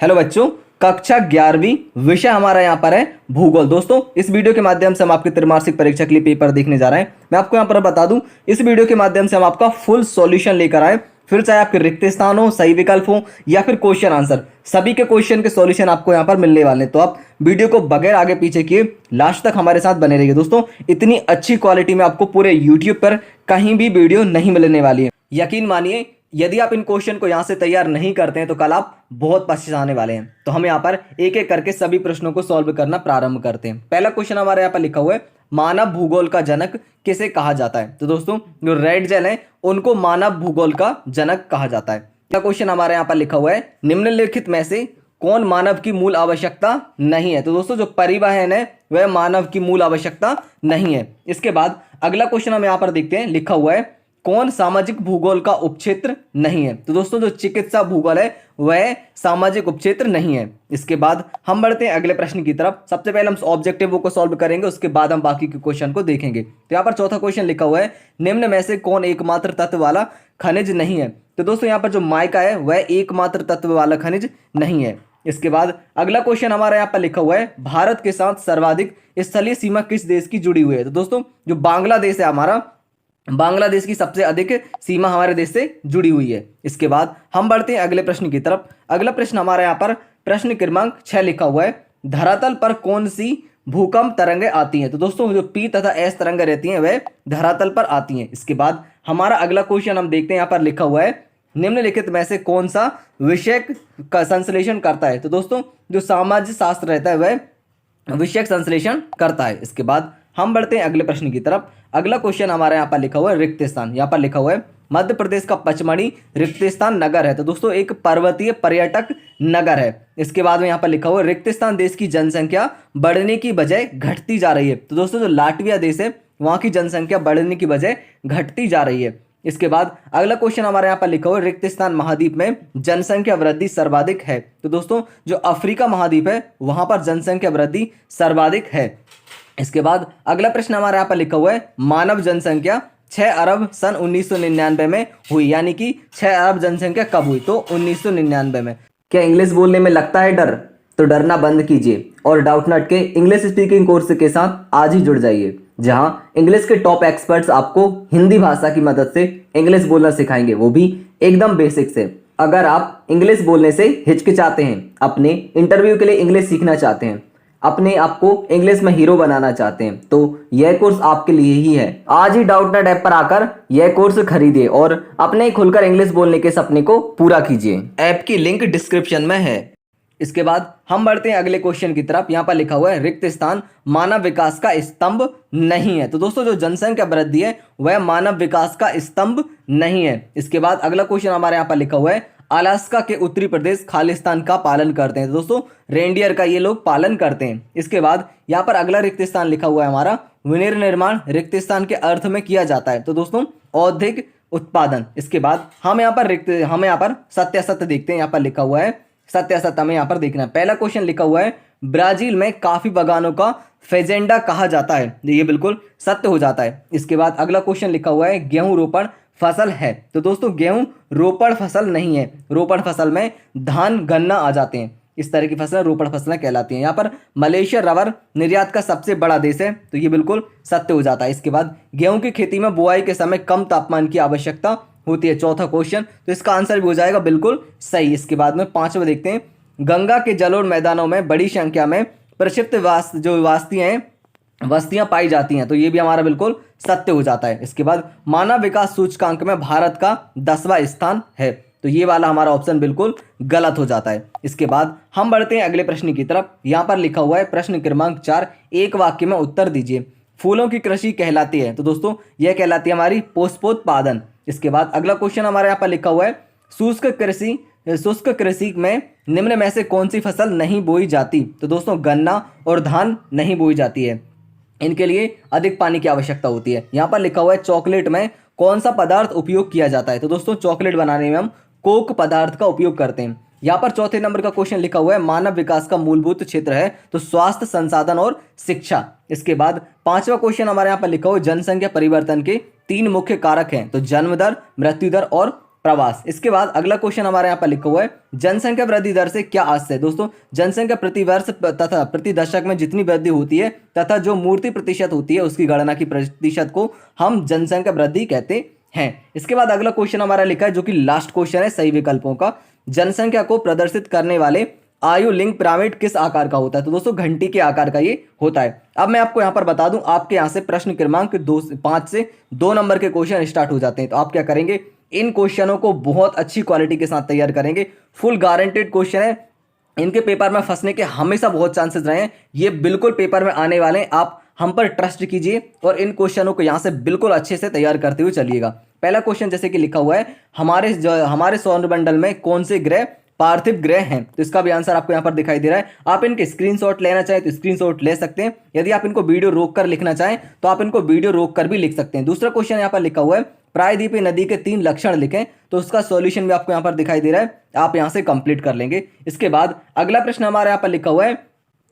Hello बच्चों, कक्षा 11वीं विषय हमारा यहाँ पर है भूगोल। दोस्तों, इस वीडियो के माध्यम से हम आपकी त्रैमासिक परीक्षा के लिए पेपर देखने जा रहे हैं। मैं आपको यहाँ पर बता दूं, इस वीडियो के माध्यम से हम आपका फुल सॉल्यूशन लेकर आए। फिर चाहे आपके रिक्त स्थान हो, सही विकल्प हो या फिर क्वेश्चन आंसर, सभी के क्वेश्चन के सॉल्यूशन आपको यहाँ पर मिलने वाले हैं। तो आप वीडियो को बगैर आगे पीछे किए लास्ट तक हमारे साथ बने रहिए। दोस्तों, इतनी अच्छी क्वालिटी में आपको पूरे यूट्यूब पर कहीं भी वीडियो नहीं मिलने वाली है। यकीन मानिए, यदि आप इन क्वेश्चन को यहां से तैयार नहीं करते हैं तो कल आप बहुत पछताने वाले हैं। तो हम यहां पर एक एक करके सभी प्रश्नों को सॉल्व करना प्रारंभ करते हैं। पहला क्वेश्चन हमारे यहां पर लिखा हुआ है, मानव भूगोल का जनक किसे कहा जाता है। तो दोस्तों, जो रेड जेल है उनको मानव भूगोल का जनक कहा जाता है। अगला क्वेश्चन हमारे यहां पर लिखा हुआ है, निम्नलिखित में से कौन मानव की मूल आवश्यकता नहीं है। तो दोस्तों, जो परिवहन है वह मानव की मूल आवश्यकता नहीं है। इसके बाद अगला क्वेश्चन हम यहां पर देखते हैं, लिखा हुआ है, कौन सामाजिक भूगोल का उपक्षेत्र नहीं है। तो दोस्तों, जो चिकित्सा भूगोल है वह सामाजिक उपक्षेत्र नहीं है। इसके बाद हम बढ़ते हैं अगले प्रश्न की तरफ। सबसे पहले हम ऑब्जेक्टिव को सॉल्व करेंगे, उसके बाद हम बाकी के क्वेश्चन को देखेंगे। तो यहाँ पर चौथा क्वेश्चन लिखा हुआ है, निम्न में से कौन एकमात्र तत्व वाला खनिज नहीं है। तो दोस्तों, यहाँ पर जो माइका है वह एकमात्र तत्व वाला खनिज नहीं है। इसके बाद अगला क्वेश्चन हमारा यहाँ पर लिखा हुआ है, भारत के साथ सर्वाधिक स्थलीय सीमा किस देश की जुड़ी हुई है। तो दोस्तों, जो बांग्लादेश है हमारा, बांग्लादेश की सबसे अधिक सीमा हमारे देश से जुड़ी हुई है। इसके बाद हम बढ़ते हैं अगले प्रश्न की तरफ। अगला प्रश्न हमारे यहाँ पर प्रश्न क्रमांक 6 लिखा हुआ है, धरातल पर कौन सी भूकंप तरंगें आती हैं। तो दोस्तों, जो पी तथा एस तरंगें रहती हैं वह धरातल पर आती हैं। इसके बाद हमारा अगला क्वेश्चन हम देखते हैं, यहाँ पर लिखा हुआ है, निम्नलिखित में से कौन सा विषय का संश्लेषण करता है। तो दोस्तों, जो सामाजिक शास्त्र रहता है वह विषयक संश्लेषण करता है। इसके बाद हम बढ़ते हैं अगले प्रश्न की तरफ। अगला क्वेश्चन हमारे यहाँ पर लिखा हुआ है, रिक्त स्थान। यहाँ पर लिखा हुआ है, मध्य प्रदेश का पचमढ़ी रिक्त स्थान नगर है। तो दोस्तों, एक पर्वतीय पर्यटक नगर है। इसके बाद में यहाँ पर लिखा हुआ है, रिक्त स्थान देश की जनसंख्या बढ़ने की बजाय घटती जा रही है। तो दोस्तों, जो लाटविया देश है वहाँ की जनसंख्या बढ़ने की बजाय घटती जा रही है। इसके बाद अगला क्वेश्चन हमारे यहाँ पर लिखा हुआ है, रिक्त स्थान महाद्वीप में जनसंख्या वृद्धि सर्वाधिक है। तो दोस्तों, जो अफ्रीका महाद्वीप है वहां पर जनसंख्या वृद्धि सर्वाधिक है। इसके बाद अगला प्रश्न हमारे यहाँ पर लिखा हुआ है, मानव जनसंख्या 6 अरब सन 1999 में हुई, यानी कि 6 अरब जनसंख्या कब हुई। तो 1999 में। क्या इंग्लिश बोलने में लगता है डर? तो डरना बंद कीजिए और डाउटनट के इंग्लिश स्पीकिंग कोर्स के साथ आज ही जुड़ जाइए, जहां इंग्लिश के टॉप एक्सपर्ट्स आपको हिंदी भाषा की मदद से इंग्लिश बोलना सिखाएंगे, वो भी एकदम बेसिक से। अगर आप इंग्लिश बोलने से हिचकिचाते हैं, अपने इंटरव्यू के लिए इंग्लिश सीखना चाहते हैं, अपने आप को इंग्लिश में हीरो बनाना चाहते हैं, तो यह कोर्स आपके लिए ही है। आज ही डाउटनट ऐप पर आकर यह कोर्स खरीदिए और अपने खुलकर इंग्लिश बोलने के सपने को पूरा कीजिए। ऐप की लिंक डिस्क्रिप्शन में है। इसके बाद हम बढ़ते हैं अगले क्वेश्चन की तरफ। यहाँ पर लिखा हुआ है, रिक्त स्थान मानव विकास का स्तंभ नहीं है। तो दोस्तों, जो जनसंख्या वृद्धि है वह मानव विकास का स्तंभ नहीं है। इसके बाद अगला क्वेश्चन हमारे यहाँ पर लिखा हुआ है, अलास्का के उत्तरी प्रदेश खालिस्तान का पालन करते हैं। तो दोस्तों, रेंडियर का ये लोग पालन करते हैं। इसके बाद यहाँ पर अगला रिक्त स्थान लिखा हुआ है हमारा, विनिर्माण रिक्त स्थान के अर्थ में किया जाता है। तो दोस्तों, औद्योगिक उत्पादन। इसके बाद हम यहाँ पर सत्य असत्य देखते हैं। यहाँ पर लिखा हुआ है, सत्य असत्य हमें यहाँ पर देखना है। पहला क्वेश्चन लिखा हुआ है, ब्राजील में काफी बागानों का फेजेंडा कहा जाता है। ये बिल्कुल सत्य हो जाता है। इसके बाद अगला क्वेश्चन लिखा हुआ है, गेहूं रोपण फसल है। तो दोस्तों, गेहूं रोपण फसल नहीं है। रोपण फसल में धान गन्ना आ जाते हैं। इस तरह की फसलें रोपण फसलें कहलाती हैं। यहाँ पर मलेशिया रबर निर्यात का सबसे बड़ा देश है, तो ये बिल्कुल सत्य हो जाता है। इसके बाद गेहूं की खेती में बुआई के समय कम तापमान की आवश्यकता होती है। चौथा क्वेश्चन, तो इसका आंसर भी हो जाएगा बिल्कुल सही। इसके बाद में पांचवा देखते हैं, गंगा के जलोढ़ मैदानों में बड़ी संख्या में प्रक्षिप्त वस्तियां पाई जाती हैं। तो ये भी हमारा बिल्कुल सत्य हो जाता है। इसके बाद मानव विकास सूचकांक में भारत का 10वां स्थान है। तो ये वाला हमारा ऑप्शन बिल्कुल गलत हो जाता है। इसके बाद हम बढ़ते हैं अगले प्रश्न की तरफ। यहाँ पर लिखा हुआ है, प्रश्न क्रमांक 4, एक वाक्य में उत्तर दीजिए। फूलों की कृषि कहलाती है। तो दोस्तों, यह कहलाती है हमारी पुष्पोत्पादन। इसके बाद अगला क्वेश्चन हमारे यहाँ पर लिखा हुआ है, शुष्क कृषि में निम्न में से कौन सी फसल नहीं बोई जाती। तो दोस्तों, गन्ना और धान नहीं बोई जाती है। इनके लिए अधिक पानी की आवश्यकता होती है। यहाँ पर लिखा हुआ है, चॉकलेट में कौन सा पदार्थ उपयोग किया जाता है। तो दोस्तों, चॉकलेट बनाने में हम कोक पदार्थ का उपयोग करते हैं। यहाँ पर चौथे नंबर का क्वेश्चन लिखा हुआ है, मानव विकास का मूलभूत क्षेत्र है। तो स्वास्थ्य, संसाधन और शिक्षा। इसके बाद पांचवा क्वेश्चन हमारे यहाँ पर लिखा हुआ है, जनसंख्या परिवर्तन के 3 मुख्य कारक हैं। तो जन्म दर, मृत्यु दर और प्रवास। इसके बाद अगला क्वेश्चन हमारे यहाँ पर लिखा हुआ है, जनसंख्या वृद्धि दर से क्या आशय है। दोस्तों जनसंख्या प्रति वर्ष तथा प्रति दशक में जितनी वृद्धि होती है तथा जो मूर्ति प्रतिशत होती है उसकी गणना की प्रतिशत को हम जनसंख्या वृद्धि कहते हैं। इसके बाद अगला क्वेश्चन हमारा लिखा है जो कि लास्ट क्वेश्चन है सही विकल्पों का, जनसंख्या को प्रदर्शित करने वाले आयु लिंक पिरामिड किस आकार का होता है। तो दोस्तों घंटी के आकार का ये होता है। अब मैं आपको यहाँ पर बता दूं, आपके यहाँ से प्रश्न क्रमांक 5 से 2 नंबर के क्वेश्चन स्टार्ट हो जाते हैं। तो आप क्या करेंगे, इन क्वेश्चनों को बहुत अच्छी क्वालिटी के साथ तैयार करेंगे। फुल गारंटेड क्वेश्चन है, इनके पेपर में फंसने के हमेशा बहुत चांसेस रहे हैं, ये बिल्कुल पेपर में आने वाले हैं। आप हम पर ट्रस्ट कीजिए और इन क्वेश्चनों को यहाँ से बिल्कुल अच्छे से तैयार करते हुए चलिएगा। पहला क्वेश्चन जैसे कि लिखा हुआ है, हमारे सौरमंडल में कौन से ग्रह पार्थिव ग्रह हैं। तो इसका भी आंसर आपको यहाँ पर दिखाई दे रहा है। आप इनके स्क्रीनशॉट लेना चाहें तो स्क्रीनशॉट ले सकते हैं। यदि आप इनको वीडियो रोक कर लिखना चाहें तो आप इनको वीडियो रोक कर भी लिख सकते हैं। दूसरा क्वेश्चन यहाँ पर लिखा हुआ है, प्रायद्वीपीय नदी के 3 लक्षण लिखें। तो उसका सॉल्यूशन भी आपको यहाँ पर दिखाई दे रहा है, आप यहाँ से कंप्लीट कर लेंगे। इसके बाद अगला प्रश्न हमारे यहाँ पर लिखा हुआ है,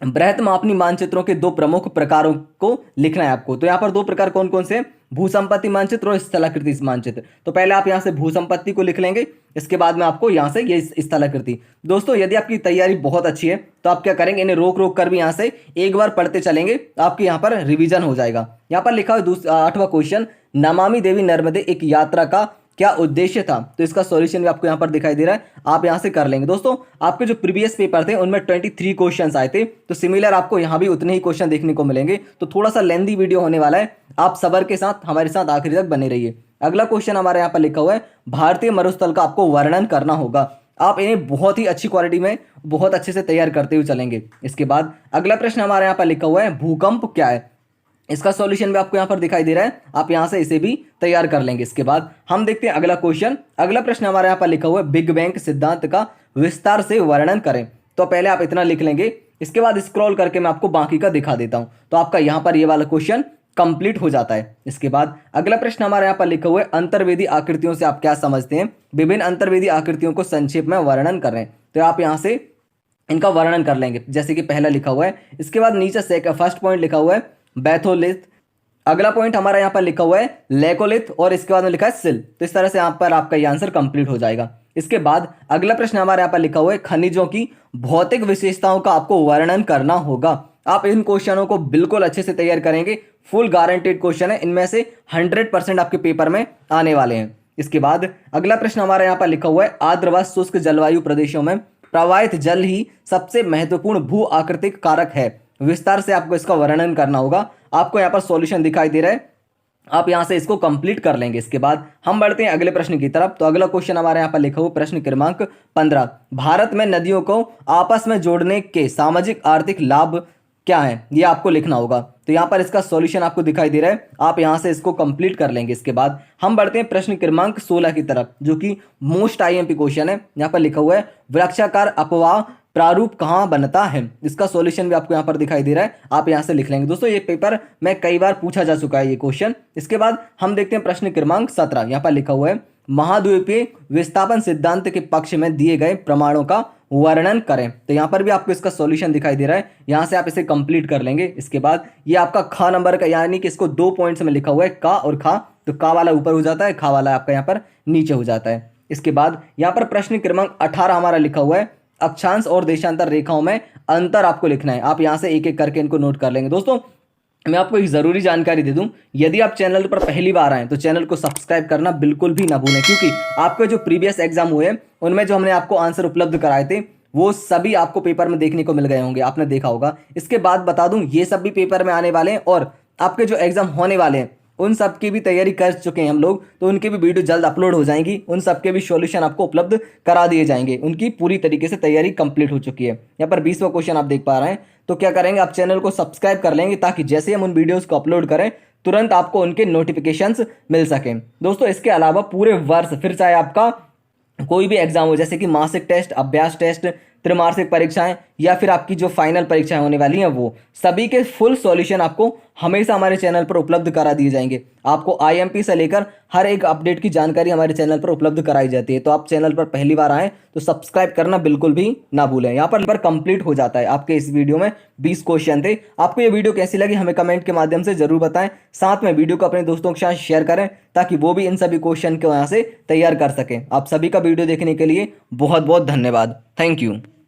बृहत मापनी मानचित्रों के 2 प्रमुख प्रकारों को लिखना है आपको। तो यहाँ पर 2 प्रकार कौन कौन से, भूसंपत्ति मानचित्र और स्थलाकृति मानचित्र। तो पहले आप यहाँ से भूसंपत्ति को लिख लेंगे, इसके बाद में आपको यहाँ से ये स्थलाकृति। दोस्तों यदि आपकी तैयारी बहुत अच्छी है तो आप क्या करेंगे, इन्हें रोक रोक कर भी यहाँ से एक बार पढ़ते चलेंगे, आपके यहाँ पर रिविजन हो जाएगा। यहाँ पर लिखा हुआ 8वां क्वेश्चन, नमामि देवी नर्मदे एक यात्रा का क्या उद्देश्य था। तो इसका सॉल्यूशन भी आपको यहाँ पर दिखाई दे रहा है, आप यहाँ से कर लेंगे। दोस्तों आपके जो प्रीवियस पेपर थे उनमें 23 क्वेश्चंस आए थे, तो सिमिलर आपको यहाँ भी उतने ही क्वेश्चन देखने को मिलेंगे। तो थोड़ा सा लेंदी वीडियो होने वाला है, आप सब्र के साथ हमारे साथ आखिरी तक बने रहिए। अगला क्वेश्चन हमारे यहाँ पर लिखा हुआ है, भारतीय मरुस्थल का आपको वर्णन करना होगा। आप इन्हें बहुत ही अच्छी क्वालिटी में बहुत अच्छे से तैयार करते हुए चलेंगे। इसके बाद अगला प्रश्न हमारे यहाँ पर लिखा हुआ है, भूकंप क्या है। इसका सॉल्यूशन भी आपको यहाँ पर दिखाई दे रहा है, आप यहाँ से इसे भी तैयार कर लेंगे। इसके बाद हम देखते हैं अगला क्वेश्चन। अगला प्रश्न हमारे यहाँ पर लिखा हुआ है, बिग बैंग सिद्धांत का विस्तार से वर्णन करें। तो पहले आप इतना लिख लेंगे, इसके बाद स्क्रॉल करके मैं आपको बाकी का दिखा देता हूँ। तो आपका यहाँ पर ये वाला क्वेश्चन कंप्लीट हो जाता है। इसके बाद अगला प्रश्न हमारे यहाँ पर लिखा हुआ है, अंतर्वेदी आकृतियों से आप क्या समझते हैं, विभिन्न अंतर्वेदी आकृतियों को संक्षेप में वर्णन करें। तो आप यहाँ से इनका वर्णन कर लेंगे, जैसे कि पहला लिखा हुआ है। इसके बाद नीचे फर्स्ट पॉइंट लिखा हुआ है बैथोलिथ, अगला पॉइंट हमारा यहाँ पर लिखा हुआ है लेकोलिथ, और इसके बाद में लिखा है सिल। तो इस तरह से यहाँ पर आपका ये आंसर कंप्लीट हो जाएगा। इसके बाद अगला प्रश्न हमारे यहाँ पर लिखा हुआ है, खनिजों की भौतिक विशेषताओं का आपको वर्णन करना होगा। आप इन क्वेश्चनों को बिल्कुल अच्छे से तैयार करेंगे, फुल गारंटेड क्वेश्चन है, इनमें से 100% आपके पेपर में आने वाले हैं। इसके बाद अगला प्रश्न हमारे यहाँ पर लिखा हुआ है, आर्द्र व शुष्क जलवायु प्रदेशों में प्रवाहित जल ही सबसे महत्वपूर्ण भू आकृतिक कारक है। विस्तार से आपको इसका वर्णन करना होगा। आपको यहाँ पर सॉल्यूशन दिखाई दे रहा है, आप यहाँ से इसको कंप्लीट कर लेंगे। इसके बाद हम बढ़ते हैं अगले प्रश्न की तरफ। तो अगला क्वेश्चन हमारे यहाँ पर लिखा हुआ प्रश्न क्रमांक 15, भारत में नदियों को आपस में जोड़ने के सामाजिक आर्थिक लाभ क्या है, ये आपको लिखना होगा। तो यहाँ पर इसका सॉल्यूशन आपको दिखाई दे रहा है, आप यहाँ से इसको कंप्लीट कर लेंगे। इसके बाद हम बढ़ते हैं प्रश्न क्रमांक 16 की तरफ, जो कि मोस्ट आईएमपी क्वेश्चन है। यहाँ पर लिखा हुआ है, वृक्षाकार अपवाह प्रारूप कहाँ बनता है। इसका सॉल्यूशन भी आपको यहाँ पर दिखाई दे रहा है, आप यहाँ से लिख लेंगे। दोस्तों ये पेपर में कई बार पूछा जा चुका है ये क्वेश्चन। इसके बाद हम देखते हैं प्रश्न क्रमांक 17। यहाँ पर लिखा हुआ है, महाद्वीपीय विस्थापन सिद्धांत के पक्ष में दिए गए प्रमाणों का वर्णन करें। तो यहाँ पर भी आपको इसका सॉल्यूशन दिखाई दे रहा है, यहाँ से आप इसे कंप्लीट कर लेंगे। इसके बाद ये आपका खा नंबर का, यानी कि इसको 2 पॉइंट्स में लिखा हुआ है, का और खा। तो का वाला ऊपर हो जाता है, खा वाला आपका यहाँ पर नीचे हो जाता है। इसके बाद यहाँ पर प्रश्न क्रमांक 18 हमारा लिखा हुआ है, अक्षांश और देशांतर रेखाओं में अंतर आपको लिखना है। आप यहाँ से एक एक करके इनको नोट कर लेंगे। दोस्तों मैं आपको एक जरूरी जानकारी दे दूं, यदि आप चैनल पर पहली बार आए तो चैनल को सब्सक्राइब करना बिल्कुल भी ना भूलें, क्योंकि आपके जो प्रीवियस एग्जाम हुए उनमें जो हमने आपको आंसर उपलब्ध कराए थे वो सभी आपको पेपर में देखने को मिल गए होंगे, आपने देखा होगा। इसके बाद बता दूं, ये सब भी पेपर में आने वाले हैं और आपके जो एग्जाम होने वाले हैं उन सब की भी तैयारी कर चुके हैं हम लोग, तो उनकी भी वीडियो जल्द अपलोड हो जाएंगी, उन सब के भी सॉल्यूशन आपको उपलब्ध करा दिए जाएंगे। उनकी पूरी तरीके से तैयारी कंप्लीट हो चुकी है। यहाँ पर 20वां क्वेश्चन आप देख पा रहे हैं। तो क्या करेंगे, आप चैनल को सब्सक्राइब कर लेंगे ताकि जैसे हम उन वीडियोस को अपलोड करें तुरंत आपको उनके नोटिफिकेशंस मिल सकें। दोस्तों इसके अलावा पूरे वर्ष, फिर चाहे आपका कोई भी एग्जाम हो, जैसे कि मासिक टेस्ट, अभ्यास टेस्ट, त्रिमासिक परीक्षाएं या फिर आपकी जो फाइनल परीक्षाएं होने वाली हैं वो सभी के फुल सॉल्यूशन आपको हमेशा हमारे चैनल पर उपलब्ध करा दिए जाएंगे। आपको आईएमपी से लेकर हर एक अपडेट की जानकारी हमारे चैनल पर उपलब्ध कराई जाती है। तो आप चैनल पर पहली बार आए तो सब्सक्राइब करना बिल्कुल भी ना भूलें। यहाँ पर कंप्लीट हो जाता है। आपके इस वीडियो में 20 क्वेश्चन थे। आपको ये वीडियो कैसी लगी हमें कमेंट के माध्यम से जरूर बताएं। साथ में वीडियो को अपने दोस्तों के साथ शेयर करें ताकि वो भी इन सभी क्वेश्चन को यहाँ से तैयार कर सकें। आप सभी का वीडियो देखने के लिए बहुत बहुत धन्यवाद। Thank you.